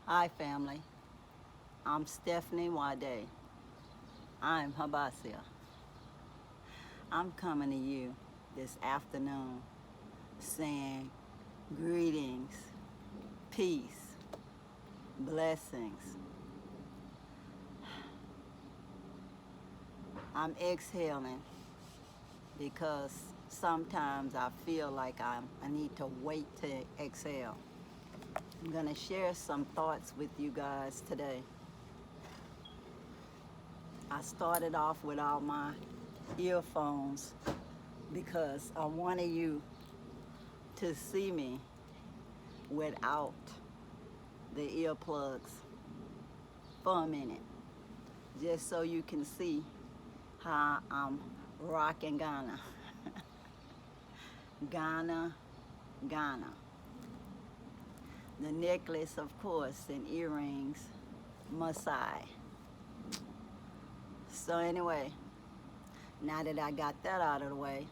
Hi family, I'm Stephanie Wade. I'm Habasia. I'm coming to you this afternoon saying greetings, peace, blessings. I'm exhaling because sometimes I feel like I need to wait to exhale. I'm going to share some thoughts with you guys today. I started off without my earphones because I wanted you to see me without the earplugs for a minute, just so you can see how I'm rocking Ghana. Ghana, Ghana. The necklace, of course, and earrings, Masai. So anyway, now that I got that out of the way,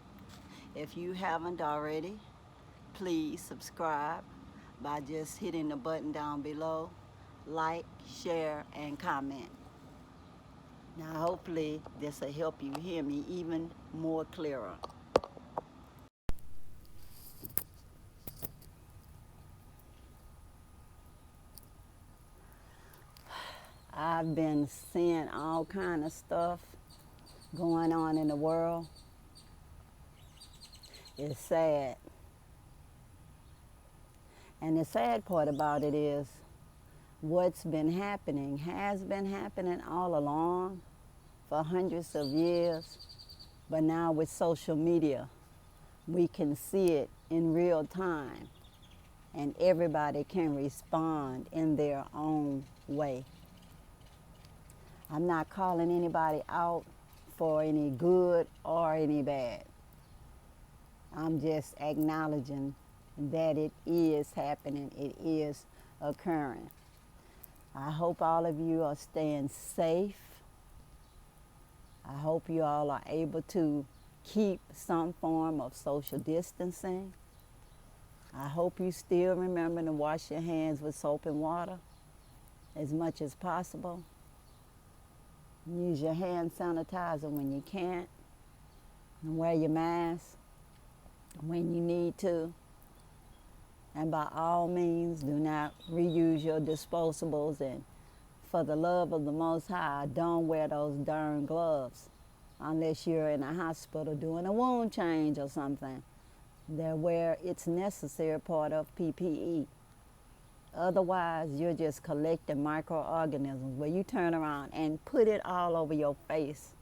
if you haven't already, please subscribe by just hitting the button down below, like, share, and comment. Now hopefully this will help you hear me even more clearer. I've been seeing all kind of stuff going on in the world. It's sad. And the sad part about it is what's been happening has been happening all along for hundreds of years. But now with social media, we can see it in real time and everybody can respond in their own way. I'm not calling anybody out for any good or any bad. I'm just acknowledging that it is happening, it is occurring. I hope all of you are staying safe. I hope you all are able to keep some form of social distancing. I hope you still remember to wash your hands with soap and water as much as possible. Use your hand sanitizer when you can't. And wear your mask when you need to. And by all means, do not reuse your disposables. And for the love of the Most High, don't wear those darn gloves unless you're in a hospital doing a wound change or something. They're where it's necessary part of PPE. Otherwise, you're just collecting microorganisms where you turn around and put it all over your face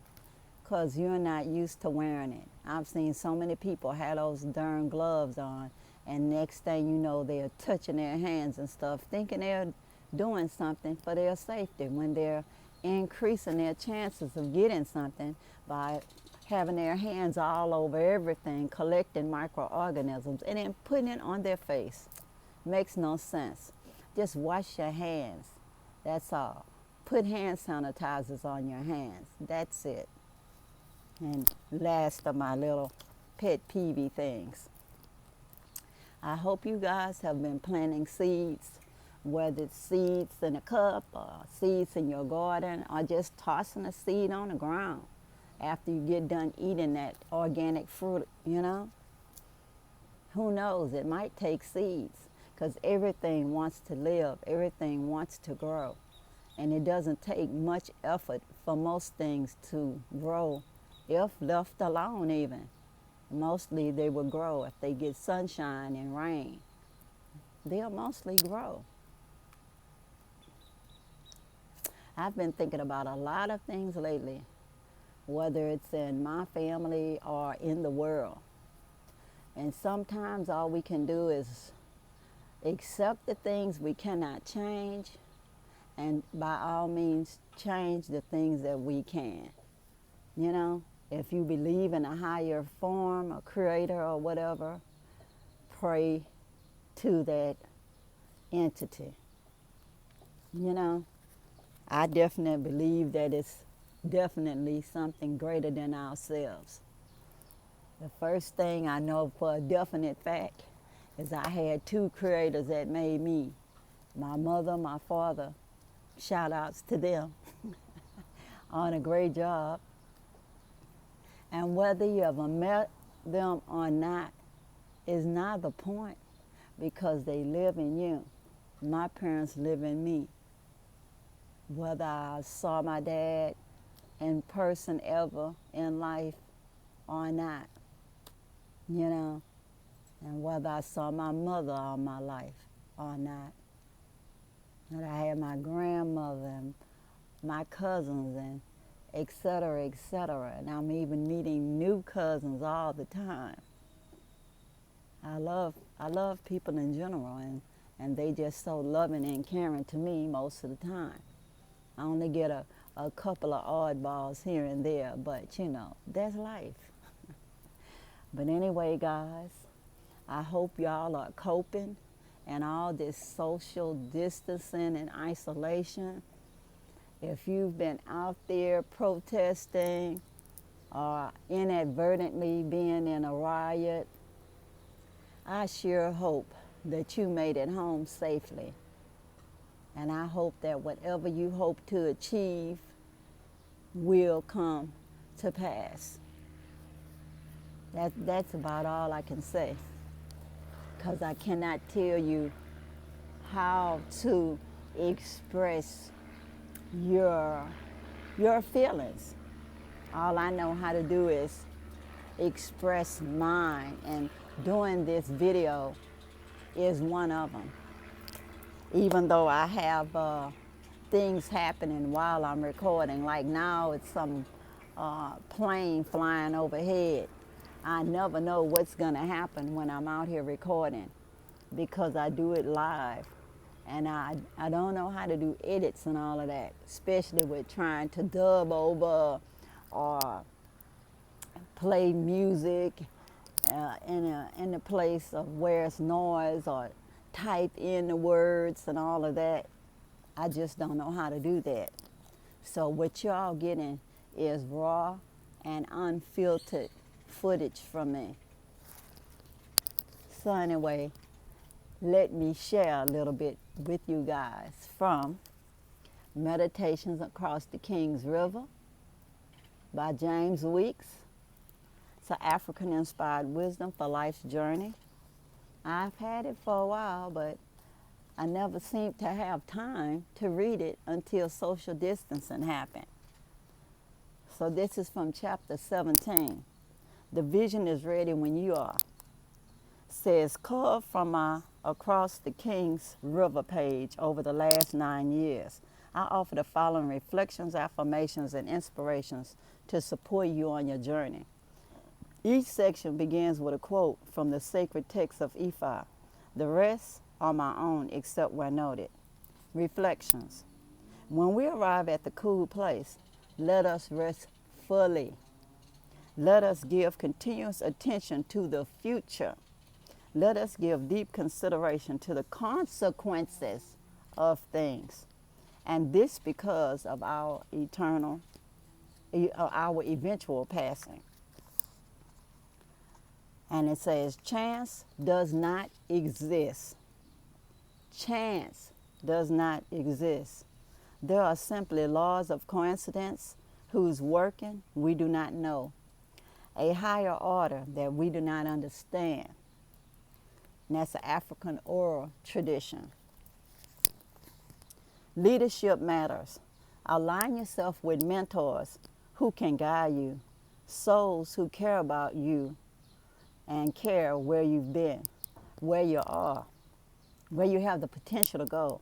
because you're not used to wearing it. I've seen so many people have those darn gloves on, and next thing you know, they're touching their hands and stuff, thinking they're doing something for their safety when they're increasing their chances of getting something by having their hands all over everything, collecting microorganisms, and then putting it on their face. Makes no sense. Just wash your hands. That's all. Put hand sanitizers on your hands. That's it. And last of my little pet peevy things. I hope you guys have been planting seeds, whether it's seeds in a cup or seeds in your garden or just tossing a seed on the ground after you get done eating that organic fruit, you know. Who knows, it might take seeds because everything wants to live, everything wants to grow. And it doesn't take much effort for most things to grow if left alone even. Mostly they will grow if they get sunshine and rain. They'll mostly grow. I've been thinking about a lot of things lately, whether it's in my family or in the world. And sometimes all we can do is accept the things we cannot change, and by all means change the things that we can. You know, if you believe in a higher form, a creator or whatever, pray to that entity. You know, I definitely believe that it's definitely something greater than ourselves. The first thing I know for a definite fact is I had two creators that made me, My mother, my father, shout outs to them on a great job. And whether you ever met them or not is not the point, because they live in you. My parents live in me. Whether I saw my dad in person ever in life or not, you know, and whether I saw my mother all my life or not. And I had my grandmother and my cousins and et cetera, et cetera. And I'm even meeting new cousins all the time. I love people in general, and they just so loving and caring to me most of the time. I only get a couple of oddballs here and there, but you know, that's life. But anyway, guys, I hope y'all are coping and all this social distancing and isolation. If you've been out there protesting or inadvertently being in a riot, I sure hope that you made it home safely. And I hope that whatever you hope to achieve will come to pass. That's about all I can say, because I cannot tell you how to express your feelings. All I know how to do is express mine, and doing this video is one of them. Even though I have things happening while I'm recording, like now it's some plane flying overhead. I never know what's gonna happen when I'm out here recording, because I do it live. And I don't know how to do edits and all of that, especially with trying to dub over or play music in the place of where it's noise, or type in the words and all of that. I just don't know how to do that. So what y'all getting is raw and unfiltered footage from me. So anyway, let me share a little bit with you guys from Meditations Across the King's River by James Weeks. It's an African-inspired wisdom for life's journey. I've had it for a while, but I never seemed to have time to read it until social distancing happened. So this is from chapter 17. The vision is ready when you are. Says, carved from my Across the King's River page over the last 9 years, I offer the following reflections, affirmations, and inspirations to support you on your journey. Each section begins with a quote from the sacred text of Ifa. The rest are my own, except where noted. Reflections. When we arrive at the cool place, let us rest fully. Let us give continuous attention to the future. Let us give deep consideration to the consequences of things. And this because of our eventual passing. And it says, chance does not exist. Chance does not exist. There are simply laws of coincidence whose working we do not know. A higher order that we do not understand. And that's the African oral tradition. Leadership matters. Align yourself with mentors who can guide you, souls who care about you and care where you've been, where you are, where you have the potential to go.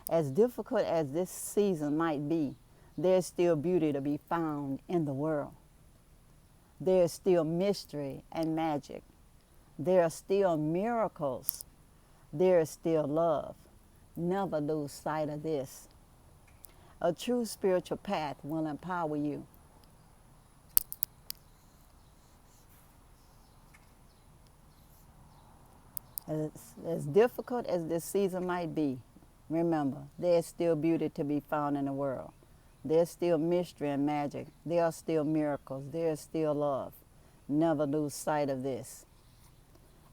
As difficult as this season might be, there's still beauty to be found in the world. There's still mystery and magic. There are still miracles. There is still love. Never lose sight of this. A true spiritual path will empower you. As difficult as this season might be, remember, there's still beauty to be found in the world. There's still mystery and magic. There are still miracles. There is still love. Never lose sight of this.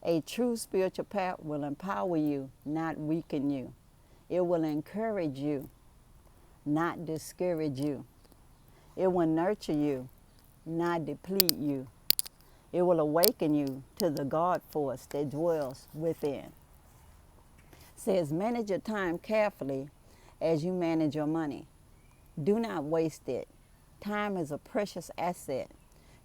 A true spiritual path will empower you, not weaken you. It will encourage you, not discourage you. It will nurture you, not deplete you. It will awaken you to the God force that dwells within. It says, manage your time carefully as you manage your money. Do not waste it. Time is a precious asset.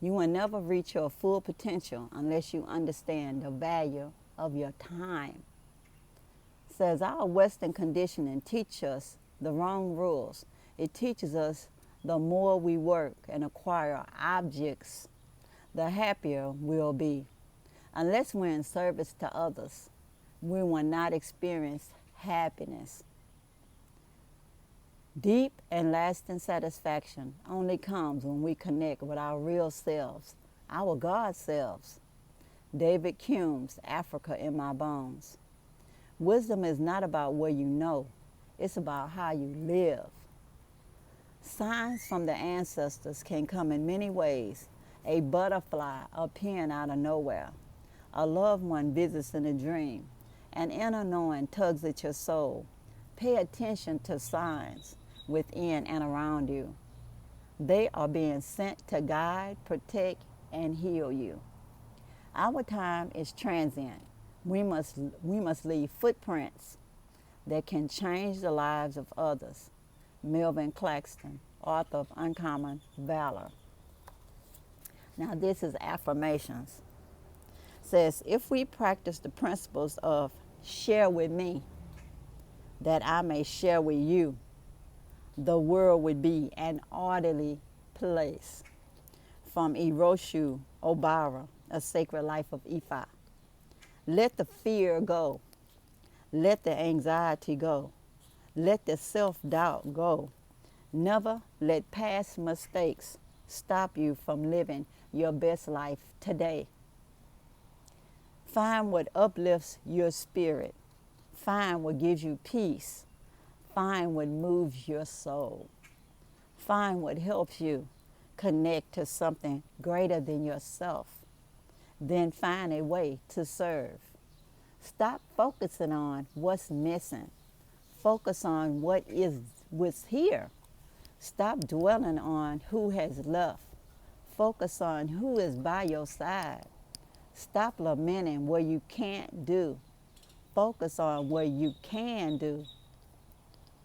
You will never reach your full potential unless you understand the value of your time. It says our Western conditioning teaches us the wrong rules. It teaches us the more we work and acquire objects, the happier we'll be. Unless we're in service to others, we will not experience happiness. Deep and lasting satisfaction only comes when we connect with our real selves, our God selves. David Hume's Africa in My Bones. Wisdom is not about what you know, it's about how you live. Signs from the ancestors can come in many ways. A butterfly appearing out of nowhere. A loved one visits in a dream. An inner knowing tugs at your soul. Pay attention to signs within and around you. They are being sent to guide, protect, and heal you. Our time is transient. We must leave footprints that can change the lives of others. Melvin Claxton, author of Uncommon Valor. Now this is affirmations. It says, if we practice the principles of share with me, that I may share with you, the world would be an orderly place. From Iroshu Obara, A Sacred Life of Ifa. Let the fear go. Let the anxiety go. Let the self-doubt go. Never let past mistakes stop you from living your best life today. Find what uplifts your spirit. Find what gives you peace. Find what moves your soul. Find what helps you connect to something greater than yourself. Then find a way to serve. Stop focusing on what's missing. Focus on what's here. Stop dwelling on who has left. Focus on who is by your side. Stop lamenting what you can't do. Focus on what you can do.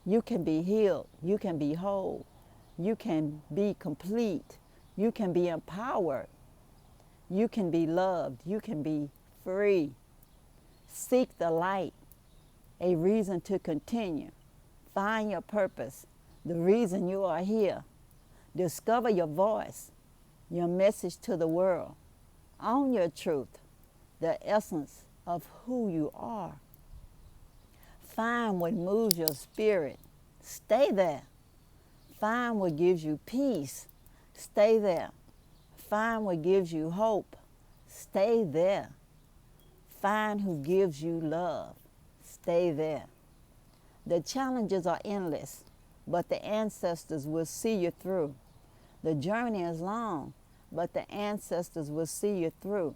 You can be healed. You can be whole. You can be complete. You can be empowered. You can be loved. You can be free. Seek the light, a reason to continue. Find your purpose, the reason you are here. Discover your voice, your message to the world. Own your truth, the essence of who you are. Find what moves your spirit. Stay there. Find what gives you peace. Stay there. Find what gives you hope. Stay there. Find who gives you love. Stay there. The challenges are endless, but the ancestors will see you through. The journey is long, but the ancestors will see you through.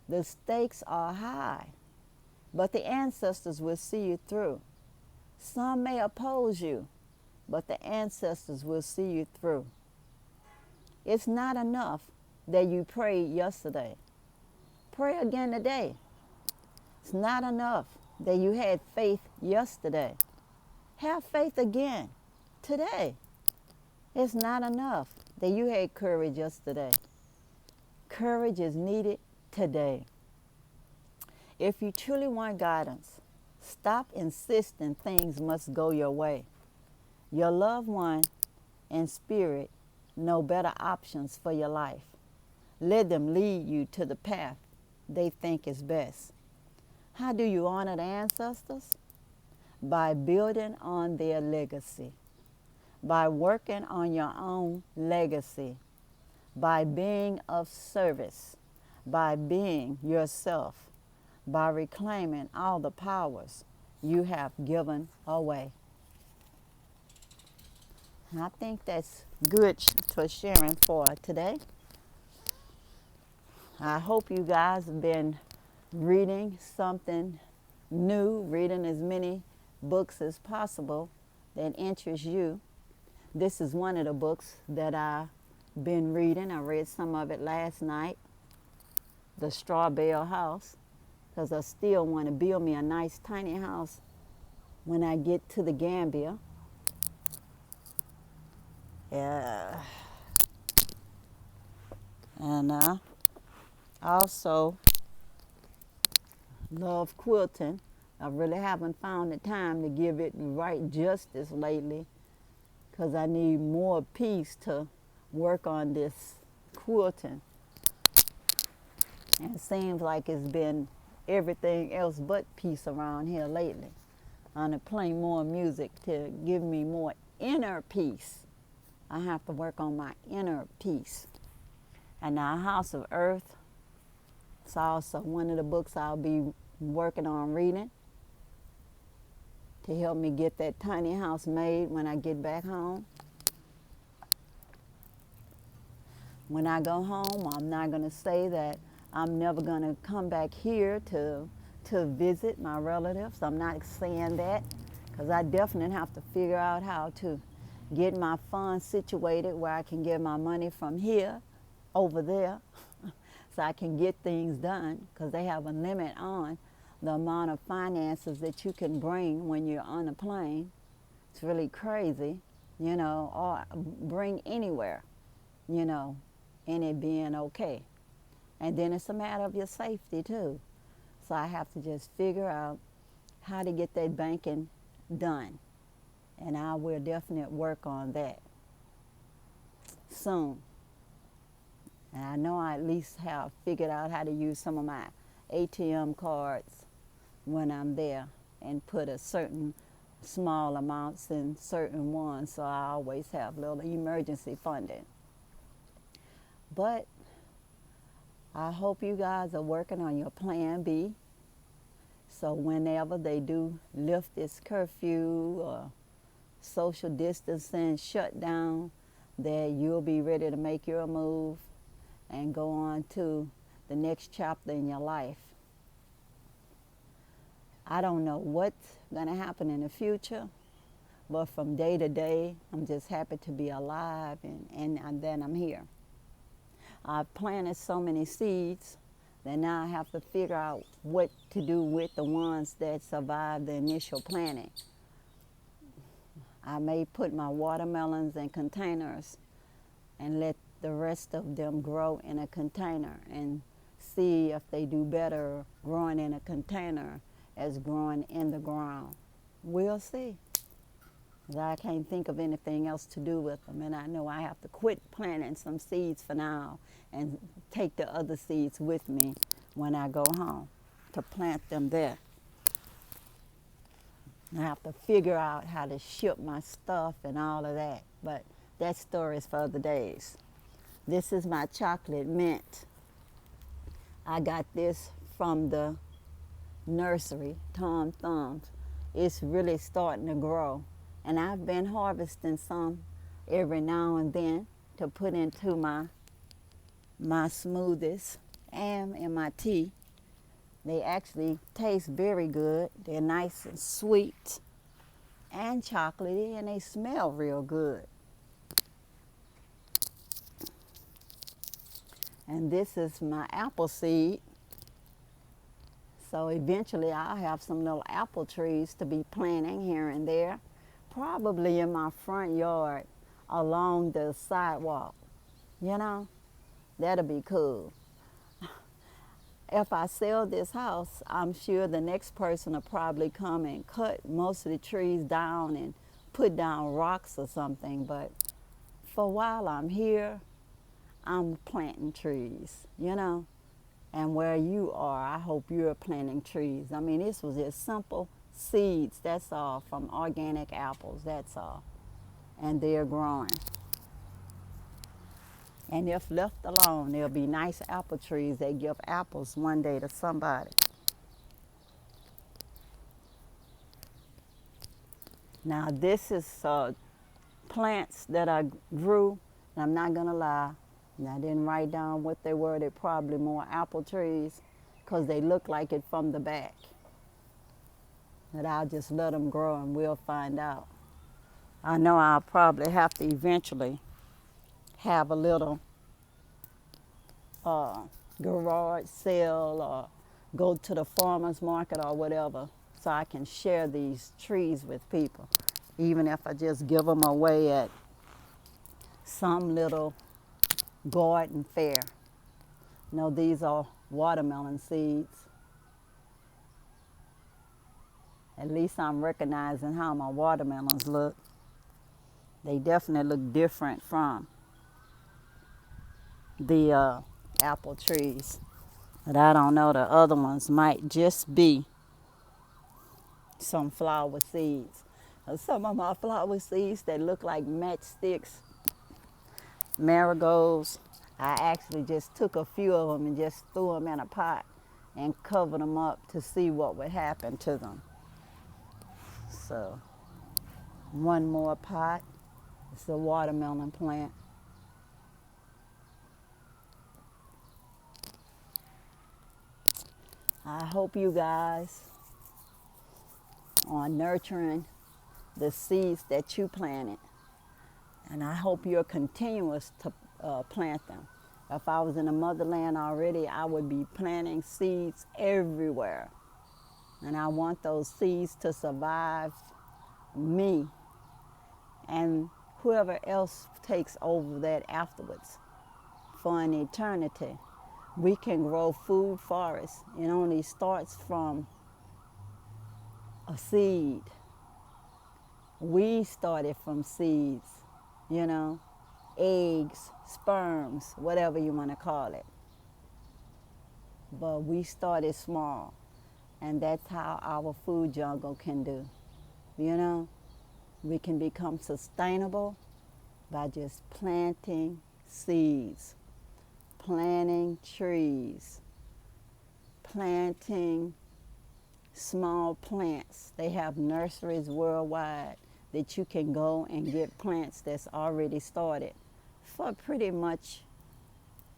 The stakes are high, but the ancestors will see you through. Some may oppose you, but the ancestors will see you through. It's not enough that you prayed yesterday. Pray again today. It's not enough that you had faith yesterday. Have faith again today. It's not enough that you had courage yesterday. Courage is needed today. If you truly want guidance, stop insisting things must go your way. Your loved one and spirit know better options for your life. Let them lead you to the path they think is best. How do you honor the ancestors? By building on their legacy, by working on your own legacy, by being of service, by being yourself, by reclaiming all the powers you have given away. And I think that's good for sharing for today. I hope you guys have been reading something new, reading as many books as possible that interest you. This is one of the books that I've been reading. I read some of it last night, The Straw Bale House, because I still want to build me a nice tiny house when I get to the Gambia. And I also love quilting. I really haven't found the time to give it right justice lately, because I need more peace to work on this quilting. And it seems like it's been everything else but peace around here lately. I'm going to play more music to give me more inner peace. I have to work on my inner peace. And now House of Earth, it's also one of the books I'll be working on reading to help me get that tiny house made when I get back home. When I go home, I'm not going to say that I'm never going to come back here to visit my relatives. I'm not saying that, because I definitely have to figure out how to get my funds situated where I can get my money from here over there so I can get things done, because they have a limit on the amount of finances that you can bring when you're on a plane. It's really crazy, you know, or bring anywhere, you know, and it being okay. And then it's a matter of your safety too. So I have to just figure out how to get that banking done. And I will definitely work on that soon. And I know I at least have figured out how to use some of my ATM cards when I'm there and put a certain small amounts in certain ones, so I always have little emergency funding. But I hope you guys are working on your plan B, so whenever they do lift this curfew or social distancing shutdown, that you'll be ready to make your move and go on to the next chapter in your life. I don't know what's going to happen in the future, but from day to day, I'm just happy to be alive, and then I'm here. I've planted so many seeds that now I have to figure out what to do with the ones that survived the initial planting. I may put my watermelons in containers and let the rest of them grow in a container and see if they do better growing in a container as growing in the ground. We'll see. 'Cause I can't think of anything else to do with them, and I know I have to quit planting some seeds for now and take the other seeds with me when I go home to plant them there. I have to figure out how to ship my stuff and all of that, but that story is for other days. This is my chocolate mint. I got this from the nursery, Tom Thumbs. It's really starting to grow, and I've been harvesting some every now and then to put into my smoothies and in my tea. They actually taste very good. They're nice and sweet and chocolatey, and they smell real good. And this is my apple seed. So eventually I'll have some little apple trees to be planting here and there, probably in my front yard along the sidewalk. You know, that'll be cool. If I sell this house, I'm sure the next person will probably come and cut most of the trees down and put down rocks or something. But for a while I'm here, I'm planting trees, you know. And where you are, I hope you're planting trees. I mean, this was just simple seeds, that's all, from organic apples, that's all. And they're growing. And if left alone, there'll be nice apple trees that give apples one day to somebody. Now this is plants that I grew, and I'm not gonna lie, and I didn't write down what they were. They're probably more apple trees because they look like it from the back. that I'll just let them grow and we'll find out. I know I'll probably have to eventually have a little uh, garage sale or go to the farmer's market or whatever so I can share these trees with people, even if I just give them away at some little garden fair. No, these are watermelon seeds. At least I'm recognizing how my watermelons look. They definitely look different from the apple trees. But I don't know, the other ones might just be some flower seeds. Some of my flower seeds that look like matchsticks, marigolds, I actually just took a few of them and just threw them in a pot and covered them up to see what would happen to them. So, one more pot. It's a watermelon plant. I hope you guys are nurturing the seeds that you planted. And I hope you're continuous to plant them. If I was in the motherland already, I would be planting seeds everywhere. And I want those seeds to survive me and whoever else takes over that afterwards for an eternity. We can grow food forests. It only starts from a seed. We started from seeds, you know, eggs, sperms, whatever you want to call it. But we started small, and that's how our food jungle can do. You know, we can become sustainable by just planting seeds, planting trees, planting small plants. They have nurseries worldwide that you can go and get plants that's already started for pretty much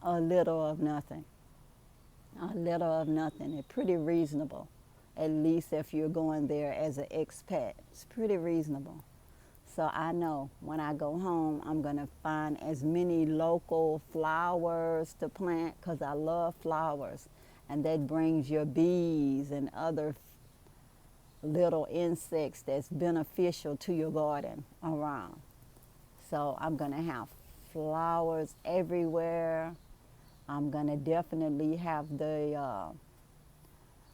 a little of nothing. A little of nothing. It's pretty reasonable, at least if you're going there as an expat. It's pretty reasonable. So I know when I go home, I'm going to find as many local flowers to plant because I love flowers. And that brings your bees and other little insects that's beneficial to your garden around. So I'm going to have flowers everywhere. I'm going to definitely have the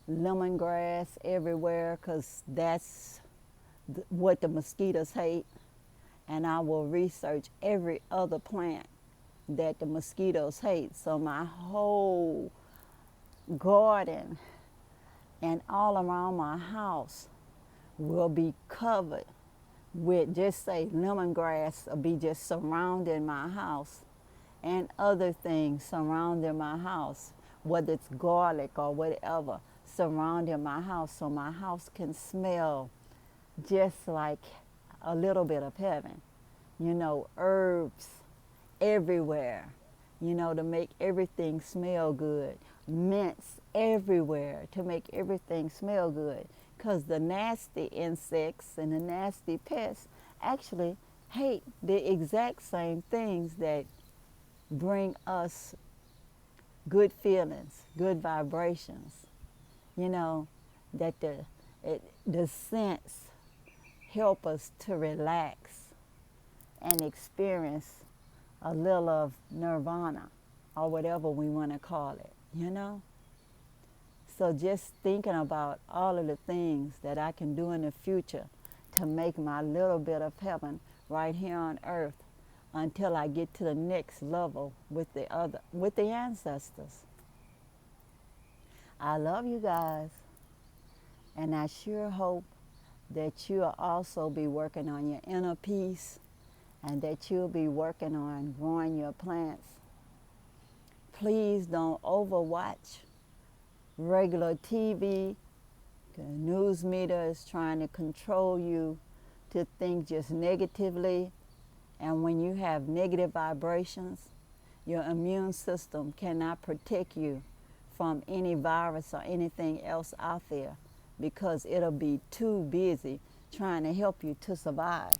lemongrass everywhere because that's what the mosquitoes hate. And I will research every other plant that the mosquitoes hate. So my whole garden and all around my house will be covered with, just say, lemongrass will be just surrounding my house and other things surrounding my house, whether it's garlic or whatever, surrounding my house so my house can smell just like a little bit of heaven. You know, herbs everywhere, you know, to make everything smell good. Mints everywhere to make everything smell good. Because the nasty insects and the nasty pests actually hate the exact same things that bring us good feelings, good vibrations. You know, that the scents help us to relax and experience a little of nirvana or whatever we want to call it, you know? So just thinking about all of the things that I can do in the future to make my little bit of heaven right here on earth until I get to the next level with the ancestors. I love you guys, and I sure hope that you'll also be working on your inner peace and that you'll be working on growing your plants. Please don't overwatch regular TV. The news media is trying to control you to think just negatively. And when you have negative vibrations, your immune system cannot protect you from any virus or anything else out there because it'll be too busy trying to help you to survive.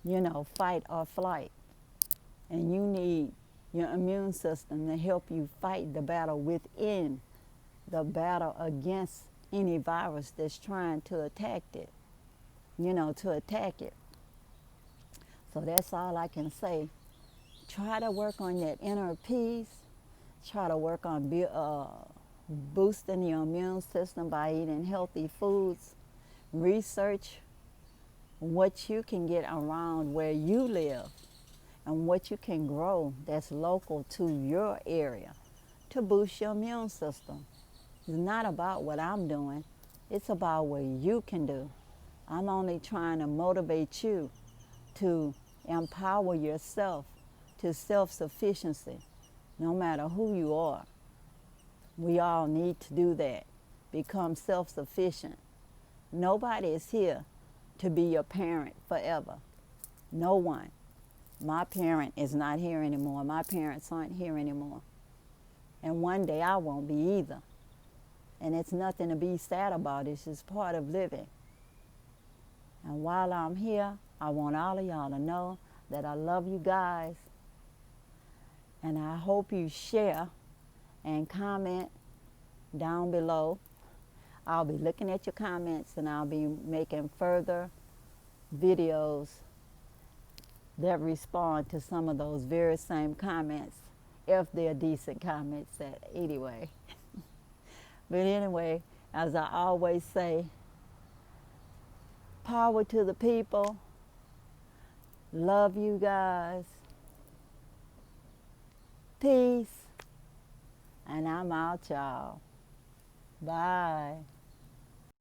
You know, fight or flight. And you need your immune system to help you fight the battle within the battle against any virus that's trying to attack it, to attack it. So that's all I can say. Try to work on that inner peace. Try to work on boosting your immune system by eating healthy foods. Research what you can get around where you live and what you can grow that's local to your area to boost your immune system. It's not about what I'm doing. It's about what you can do. I'm only trying to motivate you to empower yourself to self-sufficiency, no matter who you are. We all need to do that. Become self-sufficient. Nobody is here to be your parent forever. No one. My parent is not here anymore. My parents aren't here anymore. And one day I won't be either. And it's nothing to be sad about. It's just part of living. And while I'm here, I want all of y'all to know that I love you guys. And I hope you share and comment down below. I'll be looking at your comments and I'll be making further videos that respond to some of those very same comments, if they're decent comments anyway. But anyway, as I always say, power to the people. Love you guys. Peace. And I'm out, y'all. Bye.